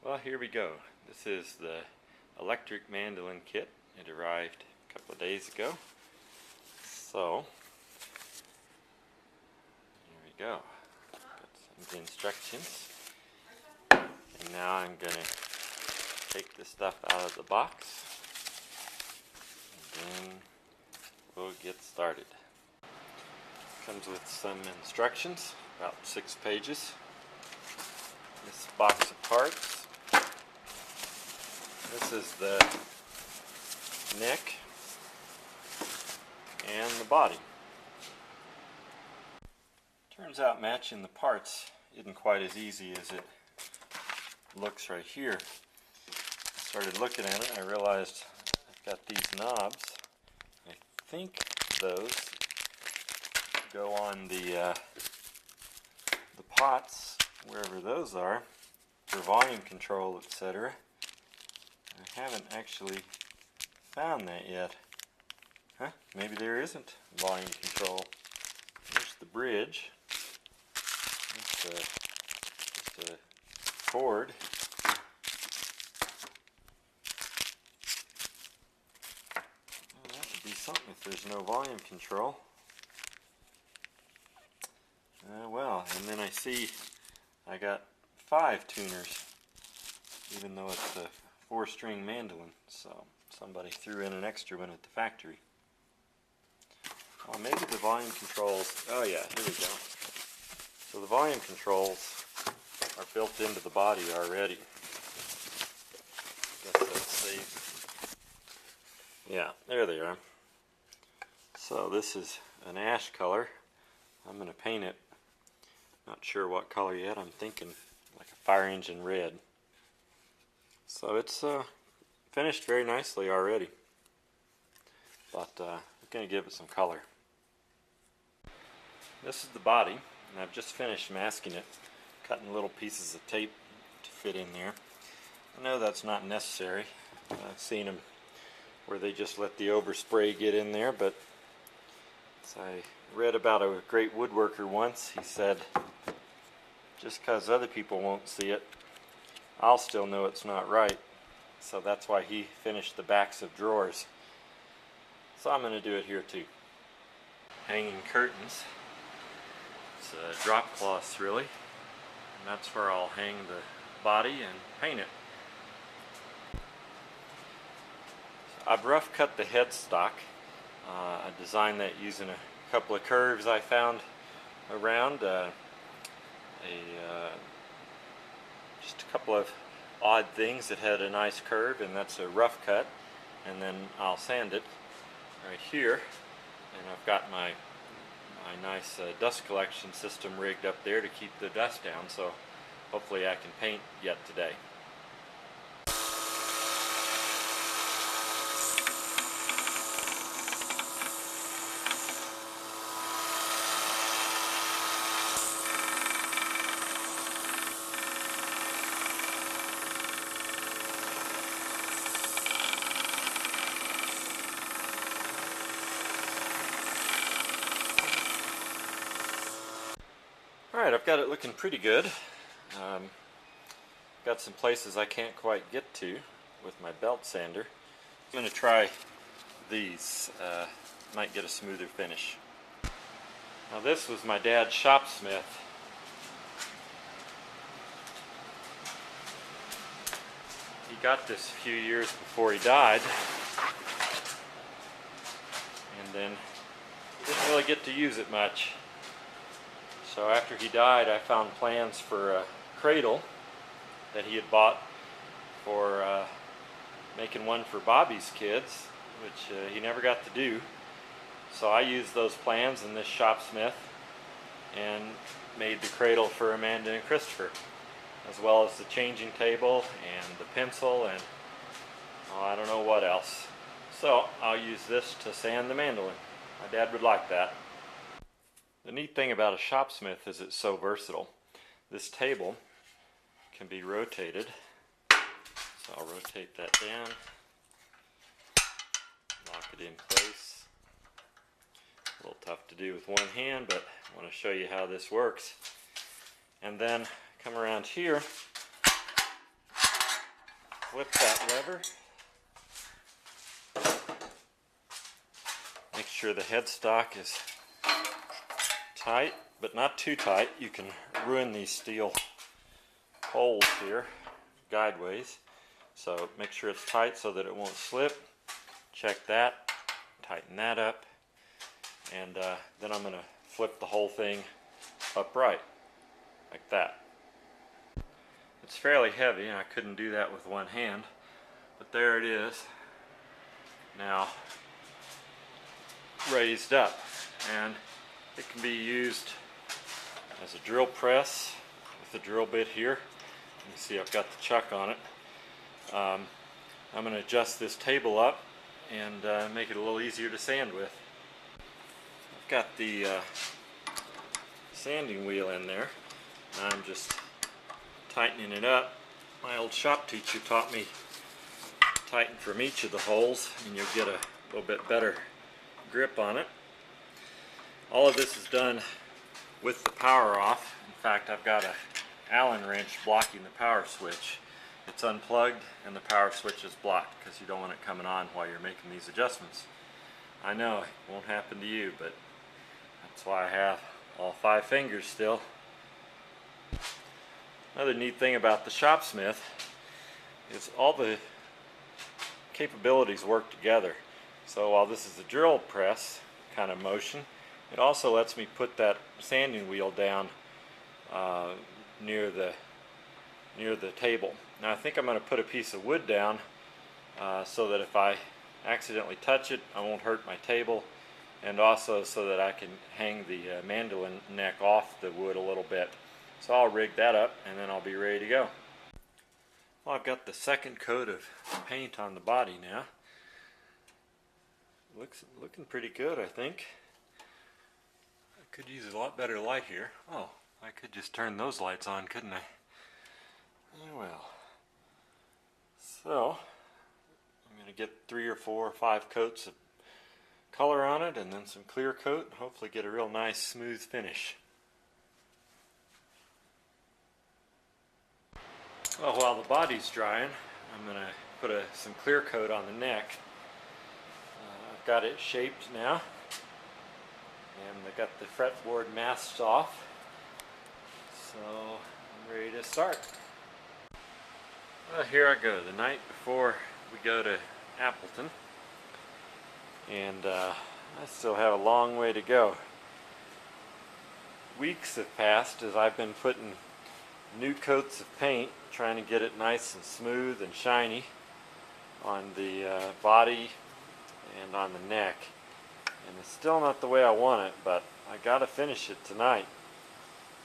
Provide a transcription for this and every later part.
Well, here we go. This is the electric mandolin kit. It arrived a couple of days ago. So, here we go. Got some of the instructions. And now I'm going to take the stuff out of the box. And then we'll get started. Comes with some instructions, about 6 pages. This box of parts. This is the neck and the body. Turns out matching the parts isn't quite as easy as it looks right here. I started looking at it, I realized I've got these knobs. I think those go on the pots, wherever those are, for volume control, etc. I haven't actually found that yet. Huh? Maybe there isn't volume control. There's the bridge. It's just a cord. Well, that would be something if there's no volume control. Well, and then I see I got 5 tuners, even though it's a 4-string mandolin, so somebody threw in an extra one at the factory. Oh, maybe the volume controls, oh yeah, here we go. So the volume controls are built into the body already. Guess that's safe. Yeah, there they are. So this is an ash color. I'm going to paint it. Not sure what color yet. I'm thinking like a fire engine red. So it's finished very nicely already, but I'm going to give it some color. This is the body, and I've just finished masking it, cutting little pieces of tape to fit in there. I know that's not necessary. I've seen them where they just let the overspray get in there, but as I read about a great woodworker once, he said, just because other people won't see it, I'll still know it's not right. So that's why he finished the backs of drawers. So I'm going to do it here too. Hanging curtains. It's drop cloths really. And that's where I'll hang the body and paint it. So I've rough cut the headstock. I designed that using a couple of curves I found around. Just a couple of odd things that had a nice curve, and that's a rough cut, and then I'll sand it right here, and I've got my nice dust collection system rigged up there to keep the dust down, so hopefully I can paint yet today. Alright, I've got it looking pretty good. Got some places I can't quite get to with my belt sander. I'm going to try these. Might get a smoother finish. Now this was my dad's shopsmith. He got this a few years before he died. And then didn't really get to use it much. So after he died, I found plans for a cradle that he had bought for making one for Bobby's kids, which he never got to do. So I used those plans in this shopsmith and made the cradle for Amanda and Christopher, as well as the changing table and the pencil and I don't know what else. So I'll use this to sand the mandolin. My dad would like that. The neat thing about a shopsmith is it's so versatile. This table can be rotated, so I'll rotate that down, lock it in place. A little tough to do with one hand, but I want to show you how this works. And then come around here flip that lever. Make sure the headstock is tight, but not too tight. You can ruin these steel holes here, guideways. So make sure it's tight so that it won't slip. Check that, tighten that up, and then I'm going to flip the whole thing upright, like that. It's fairly heavy, and I couldn't do that with one hand, but there it is, now raised up, and it can be used as a drill press with the drill bit here. You can see I've got the chuck on it. I'm going to adjust this table up and make it a little easier to sand with. I've got the sanding wheel in there. I'm just tightening it up. My old shop teacher taught me tighten from each of the holes and you'll get a little bit better grip on it. All of this is done with the power off. In fact, I've got an Allen wrench blocking the power switch. It's unplugged and the power switch is blocked because you don't want it coming on while you're making these adjustments. I know it won't happen to you, but that's why I have all 5 fingers still. Another neat thing about the Shopsmith is all the capabilities work together. So while this is a drill press kind of motion, it also lets me put that sanding wheel down near the table. Now I think I'm going to put a piece of wood down so that if I accidentally touch it, I won't hurt my table, and also so that I can hang the mandolin neck off the wood a little bit. So I'll rig that up and then I'll be ready to go. Well, I've got the second coat of paint on the body now. Looking pretty good, I think. I could use a lot better light here. Oh, I could just turn those lights on, couldn't I? Well, so I'm going to get 3 or 4 or 5 coats of color on it and then some clear coat and hopefully get a real nice smooth finish. Well, while the body's drying, I'm going to put some clear coat on the neck. I've got it shaped now, and I've got the fretboard masked off, so I'm ready to start. Well, here I go, the night before we go to Appleton, and I still have a long way to go. Weeks have passed as I've been putting new coats of paint, trying to get it nice and smooth and shiny on the body and on the neck, and it's still not the way I want it, but I gotta finish it tonight.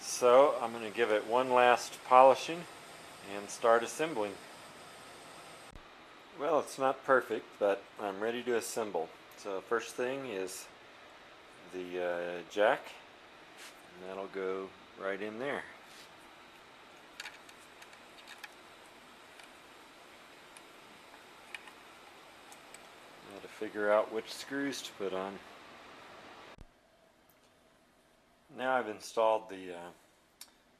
So I'm going to give it one last polishing and start assembling. Well, it's not perfect, but I'm ready to assemble. So first thing is the jack, and that'll go right in there. Now to figure out which screws to put on. Now I've installed the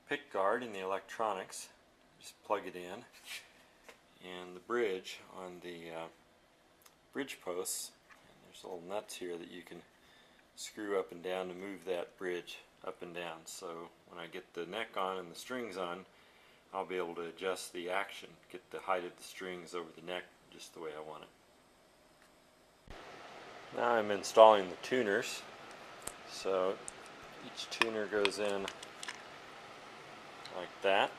pick guard in the electronics. Just plug it in, and the bridge on the bridge posts. And there's little nuts here that you can screw up and down to move that bridge up and down. So when I get the neck on and the strings on, I'll be able to adjust the action, get the height of the strings over the neck just the way I want it. Now I'm installing the tuners. So each tuner goes in like that,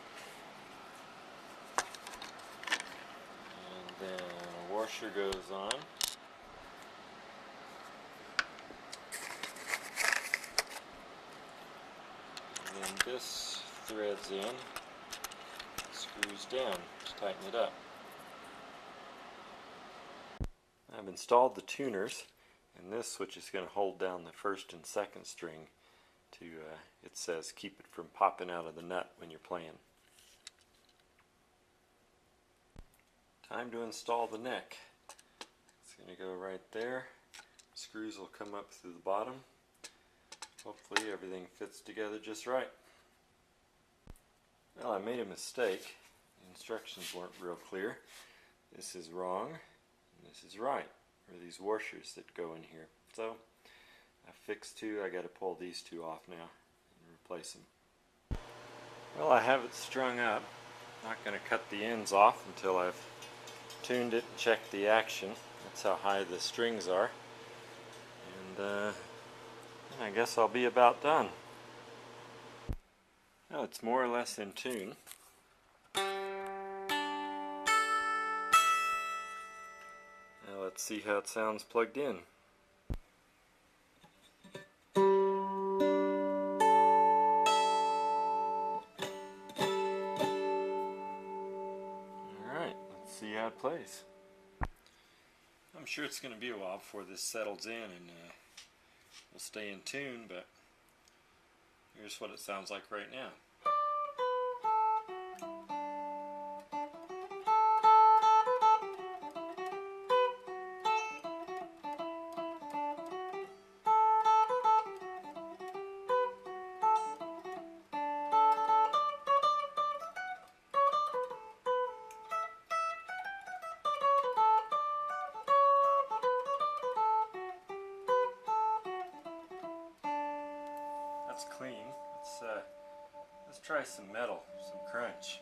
and then a washer goes on, and then this threads in, screws down to tighten it up. I've installed the tuners, and this switch is going to hold down the first and second string to, it says, keep it from popping out of the nut when you're playing. Time to install the neck. It's going to go right there. Screws will come up through the bottom. Hopefully everything fits together just right. Well, I made a mistake. The instructions weren't real clear. this is wrong, and this is right, or these washers that go in here. So I fixed two. I got to pull these two off now and replace them. Well, I have it strung up. Not going to cut the ends off until I've tuned it and checked the action. That's how high the strings are. And I guess I'll be about done. Well, it's more or less in tune. Now let's see how it sounds plugged in. Alright, let's see how it plays. I'm sure it's going to be a while before this settles in and we'll stay in tune, but here's what it sounds like right now. That's clean. Let's try some metal, some crunch.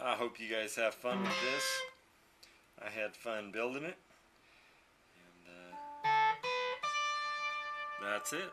I hope you guys have fun with this. I had fun building it. And that's it.